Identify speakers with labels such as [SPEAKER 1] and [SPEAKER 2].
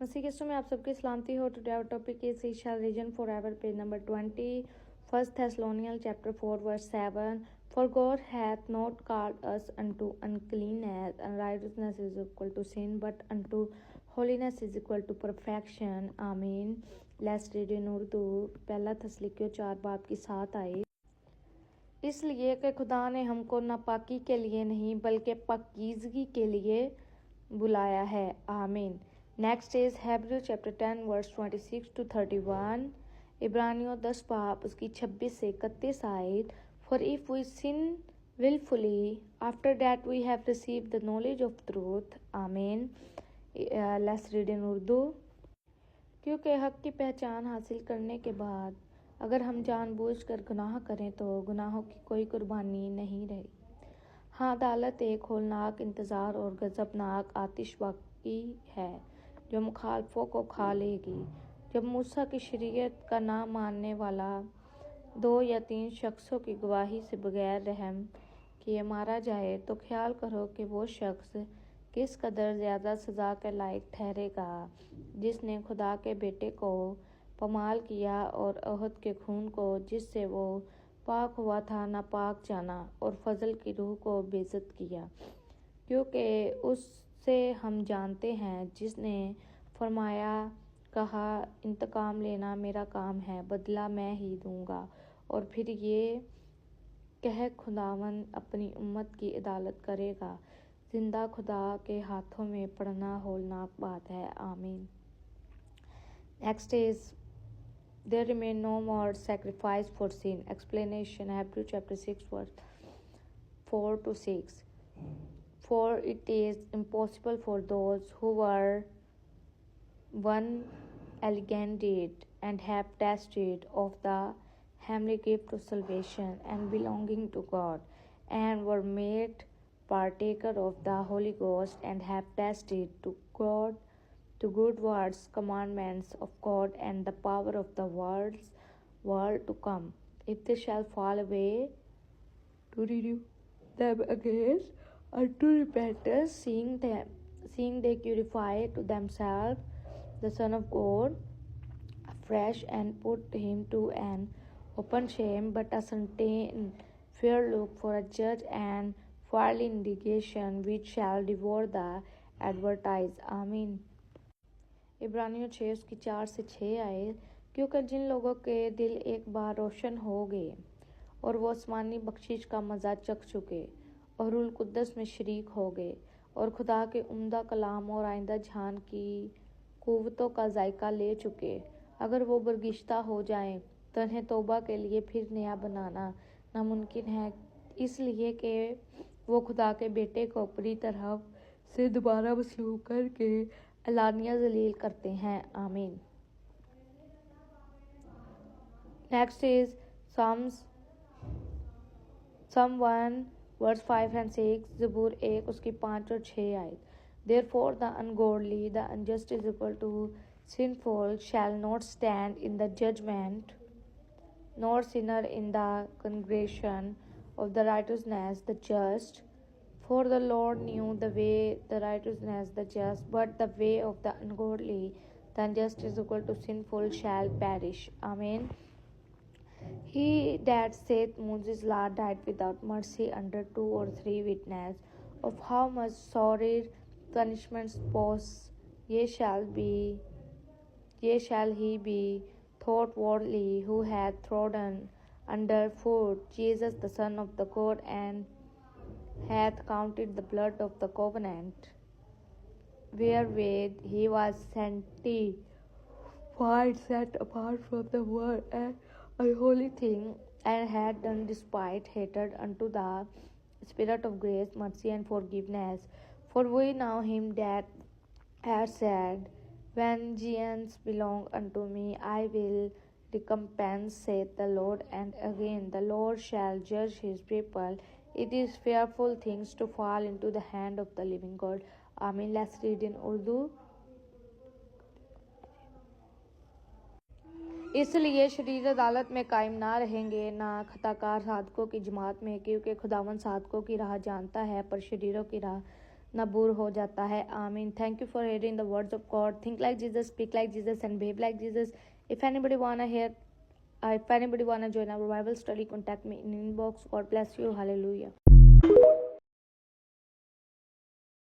[SPEAKER 1] مسیح یسوع میں آپ سب کی سلامتی ہو. Today our topic is he shall reign forever, page number 20, 1 Thessalonians chapter 4 verse 7. For God hath not called us unto uncleanness, and righteousness is equal to sin, but unto holiness is equal to perfection. Amen. Let's read in Urdu. پہلا تسلیکیوں 4 باب کی 7 آئے. اس لیے کہ خدا نے ہم کو ناپاکی کے لیے نہیں بلکہ پاکیزگی کے لیے بلایا ہے. آمین. Next is Hebrew chapter 10 verse 26 to 31. عبرانیوں 10 باب اس کی 26 سے 31 آیت. For if we sin willfully after that we have received the knowledge of truth. Amen. Let's read in Urdu. کیونکہ حق کی پہچان حاصل کرنے کے بعد اگر ہم جان بوجھ کر گناہ کریں تو گناہوں کی کوئی قربانی نہیں رہی. ہاں, عدالت ایک ہولناک انتظار اور غضبناک آتش باقی ہے جو مخالفوں کو کھا لے گی. جب موسیٰ کی شریعت کا نہ ماننے والا 2 یا 3 شخصوں کی گواہی سے بغیر رحم کیے مارا جائے تو خیال کرو کہ وہ شخص کس قدر زیادہ سزا کے لائق ٹھہرے گا جس نے خدا کے بیٹے کو پامال کیا اور عہد کے خون کو جس سے وہ پاک ہوا تھا ناپاک جانا اور فضل کی روح کو بے عزت کیا. کیونکہ اس سے ہم جانتے ہیں جس نے فرمایا کہا انتقام لینا میرا کام ہے, بدلہ میں ہی دوں گا. اور پھر یہ کہ خداوند اپنی امت کی عدالت کرے گا. زندہ خدا کے ہاتھوں میں پڑنا ہولناک بات ہے. آمین. Next is There remain no more sacrifice for sin. Explanation. Hebrew chapter 6 verse 4 to 6. For it is impossible for those who were one alienated and have tasted of the heavenly gift of salvation and belonging to God, and were made partaker of the Holy Ghost, and have tasted to good words, commandments of God, and the power of the world to come. If they shall fall away, to renew them again unto repentance, seeing they purify to themselves the Son of God afresh, and put him to an open shame, but a certain fair look for a judge and fiery indignation which shall devour the advertised. Amen. عبرانیوں 6 اس کی 4 سے 6 آئے. کیونکہ جن لوگوں کے دل ایک بار روشن ہو گئے اور وہ آسمانی بخشش کا مزہ چکھ چکے اور روح القدس میں شریک ہو گئے اور خدا کے عمدہ کلام اور آئندہ جہان کی قوتوں کا ذائقہ لے چکے, اگر وہ برگشتہ ہو جائیں تو انہیں توبہ کے لیے پھر نیا بنانا ناممکن ہے, اس لیے کہ وہ خدا کے بیٹے کو اپنی طرف سے دوبارہ مسلوب کر کے اعلانیہ ذلیل کرتے ہیں. آمین. Next is Psalm 1 verse 5 and 6. زبور 1 اس کی 5 اور 6 آیت. Therefore the ungodly, the unjust is equal to sinful shall not stand in the judgment, nor sinner in the congregation of the righteousness, the just. For the Lord knew the way, the righteousness, the just, but the way of the ungodly, the unjust is equal to sinful shall perish. Amen. He that saith Moses' law died without mercy under 2 or 3 witnesses, of how much sorrier punishment suppose ye shall he be thought worthy, who hath trodden under foot Jesus the Son of the God, and hath counted the blood of the covenant wherewith he was sanctified, set apart from the world, and unholy thing, and had done despite hatred unto the Spirit of grace, mercy, and forgiveness. For we know him that hath said, Vengeance belong unto me, I will recompense, saith the Lord. And again, the Lord shall judge his people. It is fearful things to fall into the hand of the living God. Amen. Let's read in Urdu. اس لیے شریر عدالت میں قائم نہ رہیں گے, نہ خطاکار صادقوں کی جماعت میں, کیونکہ خداوند صادقوں کی راہ جانتا ہے پر شریروں کی راہ نبور ہو جاتا ہے. آمین. Thank you for hearing the words of God. Think like Jesus, speak like Jesus, and behave like Jesus. If anybody wanna join our Bible study, contact me in inbox. God bless you. Hallelujah.